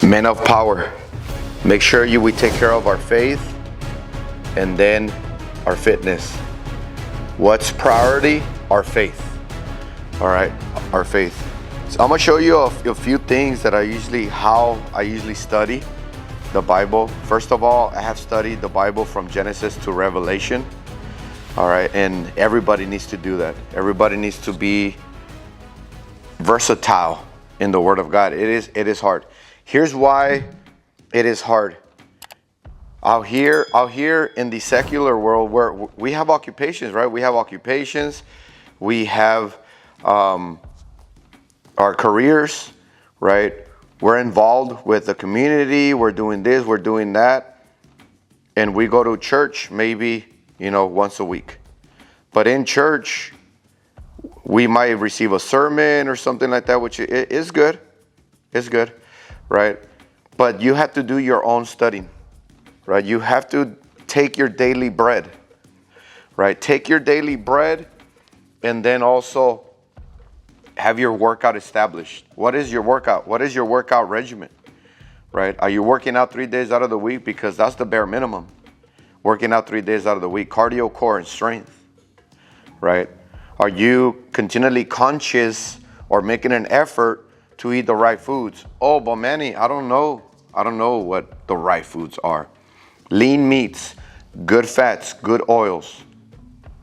Men of power, make sure we take care of our faith and then our fitness. What's priority? Our faith. All right, our faith. So I'm gonna show you a few things that how I usually study the Bible. First of all, I have studied the Bible from Genesis to Revelation. All right, and everybody needs to do that. Everybody needs to be versatile in the Word of God. It is hard. Here's why it is hard. Out here in the secular world, where we have occupations, right? We have occupations. We have our careers, right? We're involved with the community. We're doing this, we're doing that. And we go to church maybe, once a week. But in church, we might receive a sermon or something like that, which is good. It's good, right? But you have to do your own studying, right? You have to take your daily bread, right? Take your daily bread and then also have your workout established. What is your workout? What is your workout regimen, right? Are you working out 3 days out of the week? Because that's the bare minimum. Working out 3 days out of the week, cardio, core, and strength, right? Are you continually conscious or making an effort to eat the right foods? Oh, but Manny, I don't know what the right foods are. Lean meats, good fats, good oils,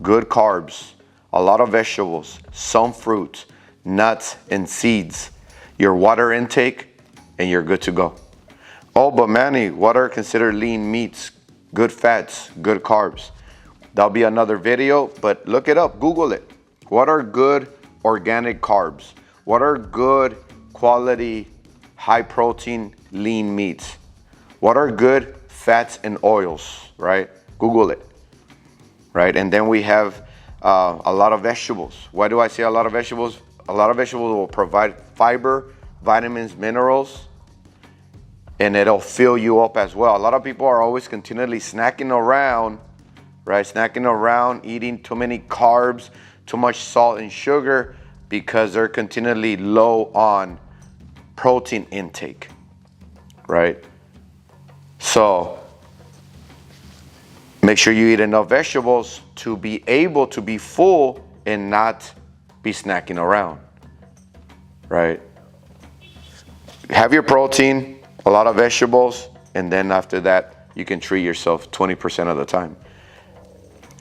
good carbs, a lot of vegetables, some fruits, nuts and seeds, your water intake, and you're good to go. Oh, but Manny, what are considered lean meats, good fats, good carbs? That'll be another video, but look it up, Google it. What are good organic carbs? What are good quality, high protein, lean meats? What are good fats and oils, right? Google it, right? And then we have a lot of vegetables. Why do I say a lot of vegetables? A lot of vegetables will provide fiber, vitamins, minerals, and it'll fill you up as well. A lot of people are always continually snacking around, right? Snacking around, eating too many carbs, too much salt and sugar because they're continually low on protein intake, right? So make sure you eat enough vegetables to be able to be full and not be snacking around, right? Have your protein, a lot of vegetables, and then after that, you can treat yourself 20% of the time.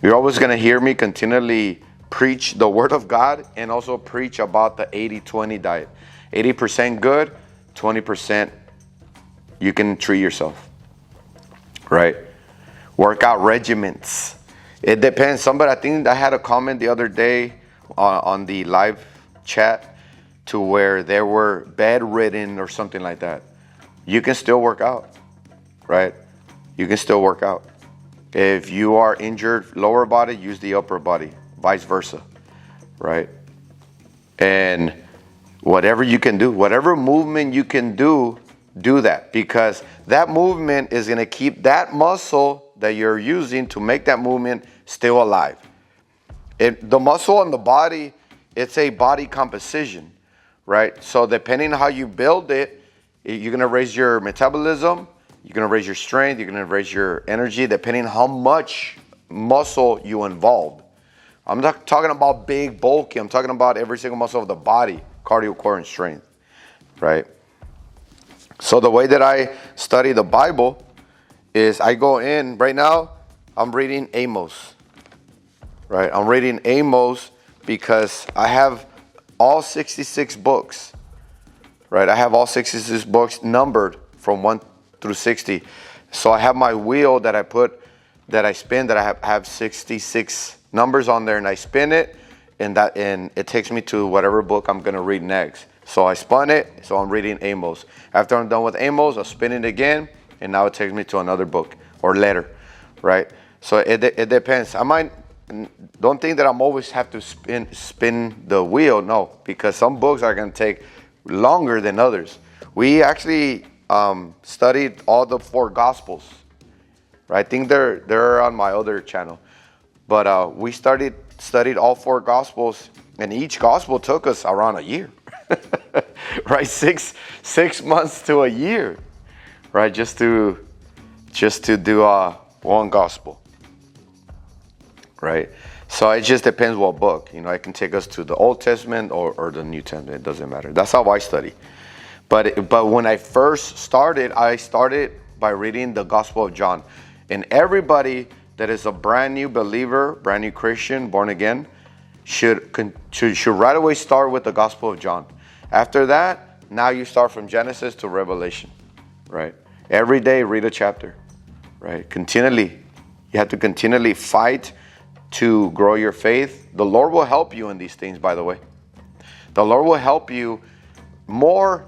You're always going to hear me continually preach the Word of God and also preach about the 80-20 diet. 80% good, 20% you can treat yourself, right? Workout regimens. It depends. I think I had a comment the other day on the live chat to where they were bedridden or something like that. You can still work out, right? You can still work out. If you are injured lower body, use the upper body, vice versa, right? And whatever you can do, whatever movement you can do that, because that movement is going to keep that muscle that you're using to make that movement still alive. The muscle on the body, it's a body composition, right? So depending on how you build it, you're going to raise your metabolism, you're going to raise your strength, you're going to raise your energy, depending on how much muscle you involve. I'm not talking about big, bulky. I'm talking about every single muscle of the body, cardio, core, and strength, right? So the way that I study the Bible is I go in, right now, I'm reading Amos, right? I'm reading Amos because I have all 66 books, right? I have all 66 books numbered from 1 through 60. So I have my wheel that I spin, that I have 66 numbers on there, and I spin it, and it takes me to whatever book I'm going to read next. So I spun it, so I'm reading Amos. After I'm done with Amos, I'll spin it again, and now it takes me to another book or letter, right? So it depends. Don't think that I'm always have to spin the wheel. No, because some books are going to take longer than others. We actually studied all the 4 Gospels, right? I think they're on my other channel. But we studied all 4 Gospels, and each Gospel took us around a year, right? Six months to a year, right? Just to do one gospel, right? So it just depends what book. You know, it can take us to the Old Testament or the New Testament. It doesn't matter. That's how I study. But when I first started, I started by reading the Gospel of John. And everybody that is a brand new believer, brand new Christian, born again, should right away start with the Gospel of John. After that, now you start from Genesis to Revelation, right? Every day, read a chapter, right? Continually. You have to continually fight to grow your faith. The Lord will help you in these things, by the way. The Lord will help you more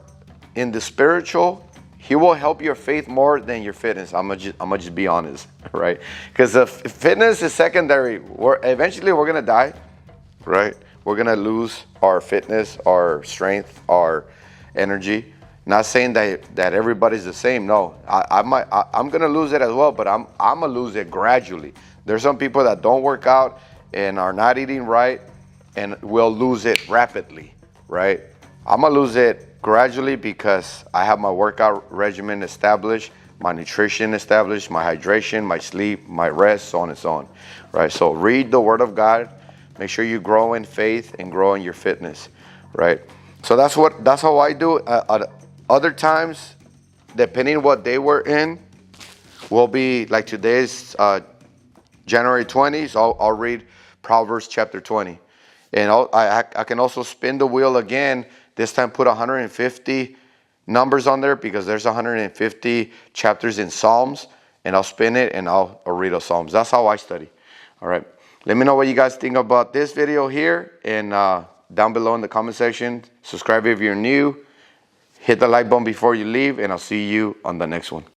in the spiritual. He will help your faith more than your fitness. I'm gonna just be honest, right? Because the fitness is secondary. Eventually we're gonna die, right? We're gonna lose our fitness, our strength, our energy. Not saying that everybody's the same. No, I'm gonna lose it as well, but I'm gonna lose it gradually. There's some people that don't work out and are not eating right and will lose it rapidly, right? I'm gonna lose it gradually because I have my workout regimen established, my nutrition established, my hydration, my sleep, my rest, so on and so on, right? So read the Word of God. Make sure you grow in faith and grow in your fitness, right? So that's how I do. Other times, depending what day we're in, will be like today's January 20th. So I'll read Proverbs chapter 20, and I can also spin the wheel again. This time, put 150 numbers on there because there's 150 chapters in Psalms, and I'll spin it and I'll read the Psalms. That's how I study. All right. Let me know what you guys think about this video here, and down below in the comment section. Subscribe if you're new. Hit the like button before you leave, and I'll see you on the next one.